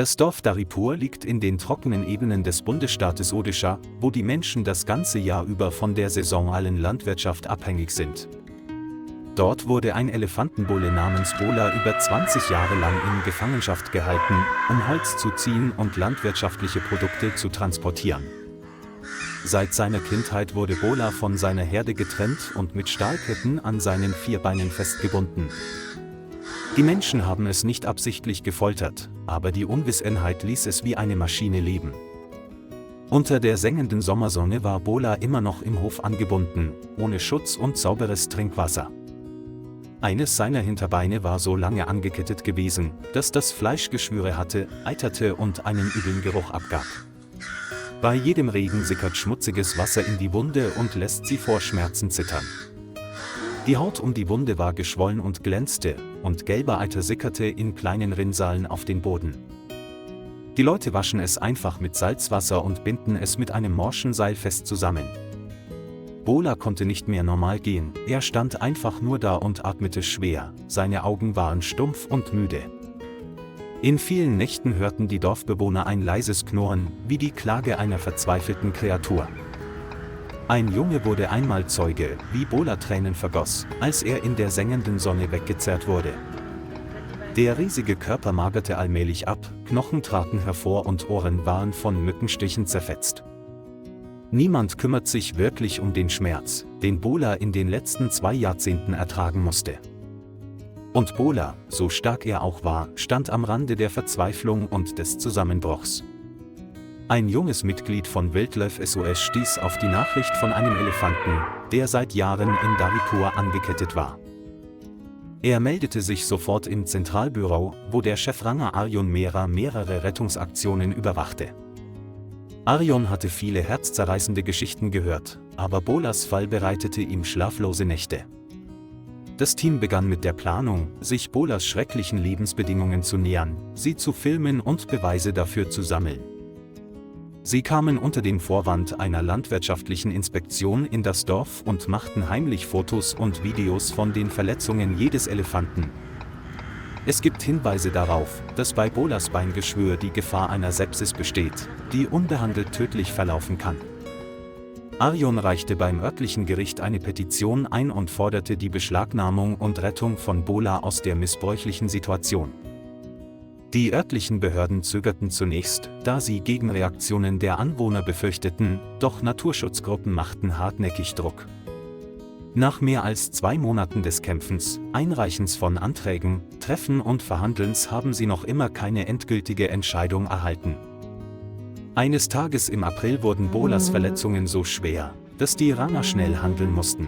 Das Dorf Daripur liegt in den trockenen Ebenen des Bundesstaates Odisha, wo die Menschen das ganze Jahr über von der saisonalen Landwirtschaft abhängig sind. Dort wurde ein Elefantenbulle namens Bola über 20 Jahre lang in Gefangenschaft gehalten, um Holz zu ziehen und landwirtschaftliche Produkte zu transportieren. Seit seiner Kindheit wurde Bola von seiner Herde getrennt und mit Stahlketten an seinen 4 Beinen festgebunden. Die Menschen haben es nicht absichtlich gefoltert, aber die Unwissenheit ließ es wie eine Maschine leben. Unter der sengenden Sommersonne war Bola immer noch im Hof angebunden, ohne Schutz und sauberes Trinkwasser. Eines seiner Hinterbeine war so lange angekettet gewesen, dass das Fleisch Geschwüre hatte, eiterte und einen üblen Geruch abgab. Bei jedem Regen sickert schmutziges Wasser in die Wunde und lässt sie vor Schmerzen zittern. Die Haut um die Wunde war geschwollen und glänzte, und gelber Eiter sickerte in kleinen Rinnsalen auf den Boden. Die Leute waschen es einfach mit Salzwasser und binden es mit einem morschen Seil fest zusammen. Bola konnte nicht mehr normal gehen, er stand einfach nur da und atmete schwer, seine Augen waren stumpf und müde. In vielen Nächten hörten die Dorfbewohner ein leises Knurren, wie die Klage einer verzweifelten Kreatur. Ein Junge wurde einmal Zeuge, wie Bola Tränen vergoss, als er in der sengenden Sonne weggezerrt wurde. Der riesige Körper magerte allmählich ab, Knochen traten hervor und Ohren waren von Mückenstichen zerfetzt. Niemand kümmert sich wirklich um den Schmerz, den Bola in den letzten 2 Jahrzehnten ertragen musste. Und Bola, so stark er auch war, stand am Rande der Verzweiflung und des Zusammenbruchs. Ein junges Mitglied von Wildlife SOS stieß auf die Nachricht von einem Elefanten, der seit Jahren in Daripur angekettet war. Er meldete sich sofort im Zentralbüro, wo der Chef Ranga Arjun Mehra mehrere Rettungsaktionen überwachte. Arjun hatte viele herzzerreißende Geschichten gehört, aber Bolas Fall bereitete ihm schlaflose Nächte. Das Team begann mit der Planung, sich Bolas schrecklichen Lebensbedingungen zu nähern, sie zu filmen und Beweise dafür zu sammeln. Sie kamen unter dem Vorwand einer landwirtschaftlichen Inspektion in das Dorf und machten heimlich Fotos und Videos von den Verletzungen jedes Elefanten. Es gibt Hinweise darauf, dass bei Bolas Beingeschwür die Gefahr einer Sepsis besteht, die unbehandelt tödlich verlaufen kann. Arjun reichte beim örtlichen Gericht eine Petition ein und forderte die Beschlagnahmung und Rettung von Bola aus der missbräuchlichen Situation. Die örtlichen Behörden zögerten zunächst, da sie Gegenreaktionen der Anwohner befürchteten, doch Naturschutzgruppen machten hartnäckig Druck. Nach mehr als 2 Monaten des Kämpfens, Einreichens von Anträgen, Treffen und Verhandelns haben sie noch immer keine endgültige Entscheidung erhalten. Eines Tages im April wurden Bolas Verletzungen so schwer, dass die Iraner schnell handeln mussten.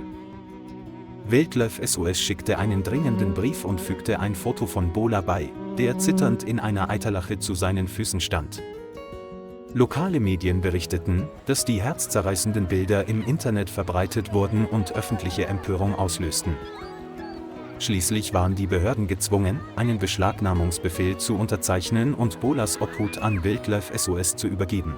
Wildlife SOS schickte einen dringenden Brief und fügte ein Foto von Bola bei, der zitternd in einer Eiterlache zu seinen Füßen stand. Lokale Medien berichteten, dass die herzzerreißenden Bilder im Internet verbreitet wurden und öffentliche Empörung auslösten. Schließlich waren die Behörden gezwungen, einen Beschlagnahmungsbefehl zu unterzeichnen und Bolas Obhut an Wildlife SOS zu übergeben.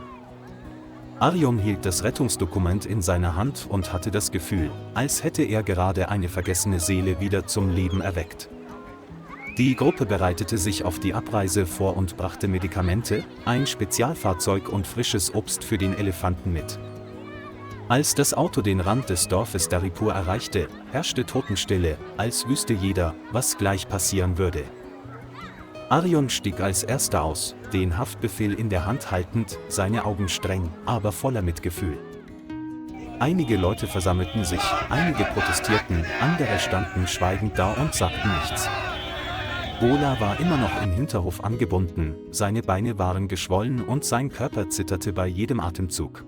Arjun hielt das Rettungsdokument in seiner Hand und hatte das Gefühl, als hätte er gerade eine vergessene Seele wieder zum Leben erweckt. Die Gruppe bereitete sich auf die Abreise vor und brachte Medikamente, ein Spezialfahrzeug und frisches Obst für den Elefanten mit. Als das Auto den Rand des Dorfes Daripur erreichte, herrschte Totenstille, als wüsste jeder, was gleich passieren würde. Arjun stieg als erster aus, den Haftbefehl in der Hand haltend, seine Augen streng, aber voller Mitgefühl. Einige Leute versammelten sich, einige protestierten, andere standen schweigend da und sagten nichts. Bola war immer noch im Hinterhof angebunden, seine Beine waren geschwollen und sein Körper zitterte bei jedem Atemzug.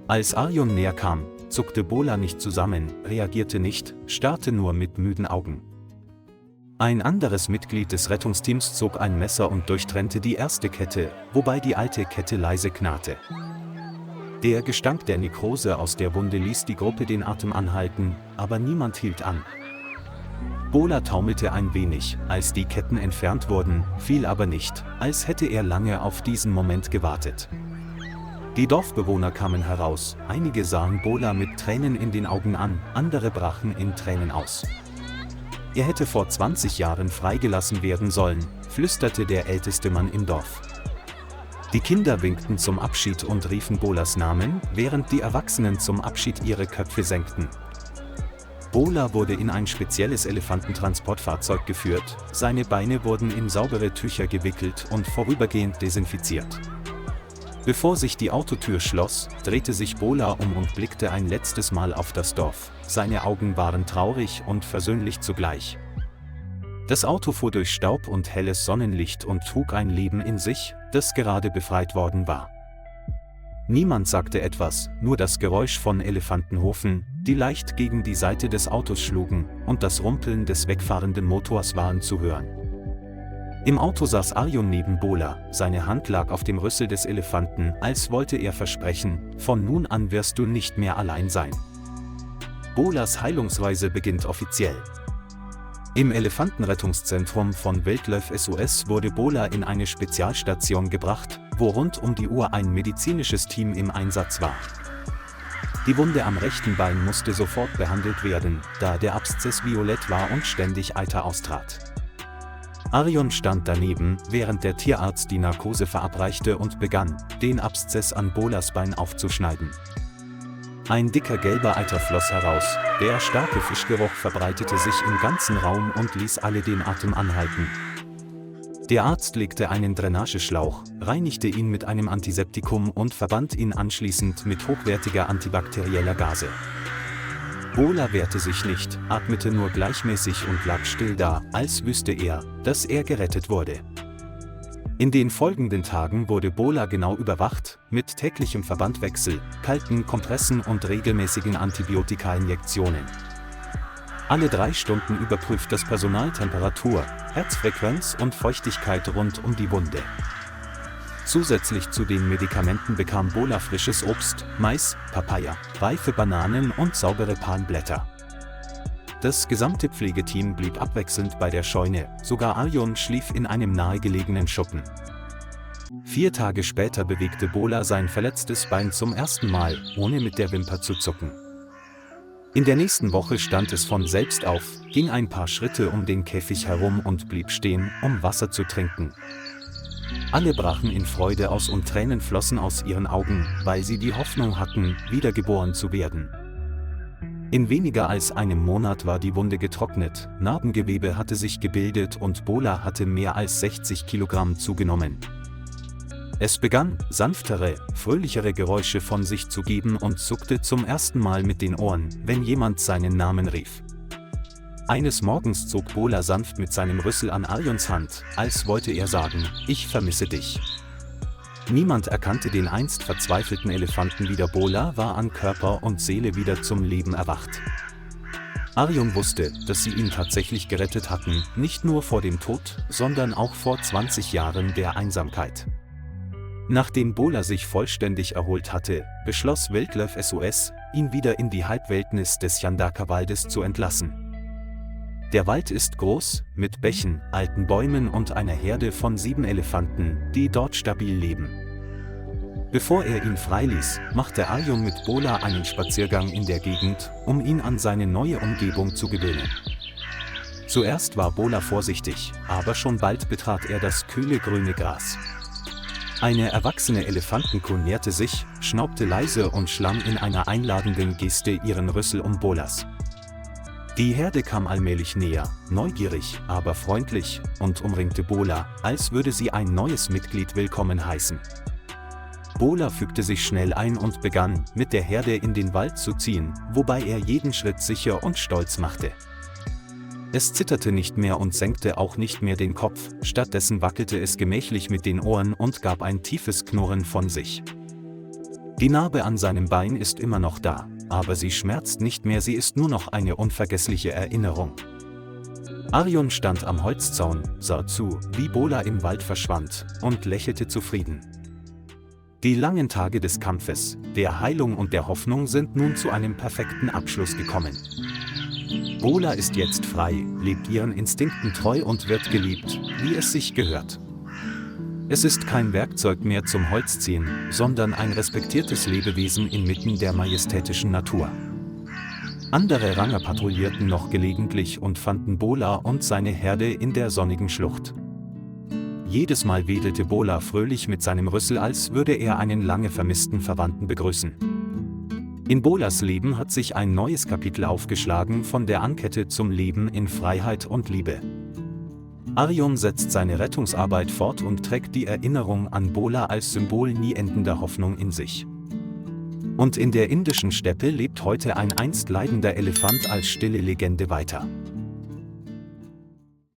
Als Arjun näher kam, zuckte Bola nicht zusammen, reagierte nicht, starrte nur mit müden Augen. Ein anderes Mitglied des Rettungsteams zog ein Messer und durchtrennte die erste Kette, wobei die alte Kette leise knarrte. Der Gestank der Nekrose aus der Wunde ließ die Gruppe den Atem anhalten, aber niemand hielt an. Bola taumelte ein wenig, als die Ketten entfernt wurden, fiel aber nicht, als hätte er lange auf diesen Moment gewartet. Die Dorfbewohner kamen heraus, einige sahen Bola mit Tränen in den Augen an, andere brachen in Tränen aus. Er hätte vor 20 Jahren freigelassen werden sollen, flüsterte der älteste Mann im Dorf. Die Kinder winkten zum Abschied und riefen Bolas Namen, während die Erwachsenen zum Abschied ihre Köpfe senkten. Bola wurde in ein spezielles Elefantentransportfahrzeug geführt, seine Beine wurden in saubere Tücher gewickelt und vorübergehend desinfiziert. Bevor sich die Autotür schloss, drehte sich Bola um und blickte ein letztes Mal auf das Dorf. Seine Augen waren traurig und versöhnlich zugleich. Das Auto fuhr durch Staub und helles Sonnenlicht und trug ein Leben in sich, das gerade befreit worden war. Niemand sagte etwas, nur das Geräusch von Elefantenhufen, die leicht gegen die Seite des Autos schlugen, und das Rumpeln des wegfahrenden Motors waren zu hören. Im Auto saß Arjun neben Bola, seine Hand lag auf dem Rüssel des Elefanten, als wollte er versprechen, von nun an wirst du nicht mehr allein sein. Bolas Heilungsreise beginnt offiziell. Im Elefantenrettungszentrum von Wildlife SOS wurde Bola in eine Spezialstation gebracht, wo rund um die Uhr ein medizinisches Team im Einsatz war. Die Wunde am rechten Bein musste sofort behandelt werden, da der Abszess violett war und ständig Eiter austrat. Arjun stand daneben, während der Tierarzt die Narkose verabreichte und begann, den Abszess an Bolas Bein aufzuschneiden. Ein dicker gelber Eiter floss heraus, der starke Fischgeruch verbreitete sich im ganzen Raum und ließ alle den Atem anhalten. Der Arzt legte einen Drainageschlauch, reinigte ihn mit einem Antiseptikum und verband ihn anschließend mit hochwertiger antibakterieller Gase. Bola wehrte sich nicht, atmete nur gleichmäßig und lag still da, als wüsste er, dass er gerettet wurde. In den folgenden Tagen wurde Bola genau überwacht, mit täglichem Verbandwechsel, kalten Kompressen und regelmäßigen Antibiotika-Injektionen. Alle 3 Stunden überprüft das Personal Temperatur, Herzfrequenz und Feuchtigkeit rund um die Wunde. Zusätzlich zu den Medikamenten bekam Bola frisches Obst, Mais, Papaya, reife Bananen und saubere Palmblätter. Das gesamte Pflegeteam blieb abwechselnd bei der Scheune, sogar Arjun schlief in einem nahegelegenen Schuppen. 4 Tage später bewegte Bola sein verletztes Bein zum ersten Mal, ohne mit der Wimper zu zucken. In der nächsten Woche stand es von selbst auf, ging ein paar Schritte um den Käfig herum und blieb stehen, um Wasser zu trinken. Alle brachen in Freude aus und Tränen flossen aus ihren Augen, weil sie die Hoffnung hatten, wiedergeboren zu werden. In weniger als einem Monat war die Wunde getrocknet, Narbengewebe hatte sich gebildet und Bola hatte mehr als 60 Kilogramm zugenommen. Es begann, sanftere, fröhlichere Geräusche von sich zu geben und zuckte zum ersten Mal mit den Ohren, wenn jemand seinen Namen rief. Eines Morgens zog Bola sanft mit seinem Rüssel an Arjuns Hand, als wollte er sagen, ich vermisse dich. Niemand erkannte den einst verzweifelten Elefanten wieder. Bola war an Körper und Seele wieder zum Leben erwacht. Arjun wusste, dass sie ihn tatsächlich gerettet hatten, nicht nur vor dem Tod, sondern auch vor 20 Jahren der Einsamkeit. Nachdem Bola sich vollständig erholt hatte, beschloss Wildlife SOS, ihn wieder in die Halbwildnis des Jandaka-Waldes zu entlassen. Der Wald ist groß, mit Bächen, alten Bäumen und einer Herde von 7 Elefanten, die dort stabil leben. Bevor er ihn freiließ, machte Arjun mit Bola einen Spaziergang in der Gegend, um ihn an seine neue Umgebung zu gewöhnen. Zuerst war Bola vorsichtig, aber schon bald betrat er das kühle grüne Gras. Eine erwachsene Elefantenkuh näherte sich, schnaubte leise und schlang in einer einladenden Geste ihren Rüssel um Bolas. Die Herde kam allmählich näher, neugierig, aber freundlich, und umringte Bola, als würde sie ein neues Mitglied willkommen heißen. Bola fügte sich schnell ein und begann, mit der Herde in den Wald zu ziehen, wobei er jeden Schritt sicher und stolz machte. Es zitterte nicht mehr und senkte auch nicht mehr den Kopf, stattdessen wackelte es gemächlich mit den Ohren und gab ein tiefes Knurren von sich. Die Narbe an seinem Bein ist immer noch da, aber sie schmerzt nicht mehr, sie ist nur noch eine unvergessliche Erinnerung. Arjun stand am Holzzaun, sah zu, wie Bola im Wald verschwand, und lächelte zufrieden. Die langen Tage des Kampfes, der Heilung und der Hoffnung sind nun zu einem perfekten Abschluss gekommen. Bola ist jetzt frei, lebt ihren Instinkten treu und wird geliebt, wie es sich gehört. Es ist kein Werkzeug mehr zum Holzziehen, sondern ein respektiertes Lebewesen inmitten der majestätischen Natur. Andere Ranger patrouillierten noch gelegentlich und fanden Bola und seine Herde in der sonnigen Schlucht. Jedes Mal wedelte Bola fröhlich mit seinem Rüssel, als würde er einen lange vermissten Verwandten begrüßen. In Bolas Leben hat sich ein neues Kapitel aufgeschlagen, von der Ankette zum Leben in Freiheit und Liebe. Arjun setzt seine Rettungsarbeit fort und trägt die Erinnerung an Bola als Symbol nie endender Hoffnung in sich. Und in der indischen Steppe lebt heute ein einst leidender Elefant als stille Legende weiter.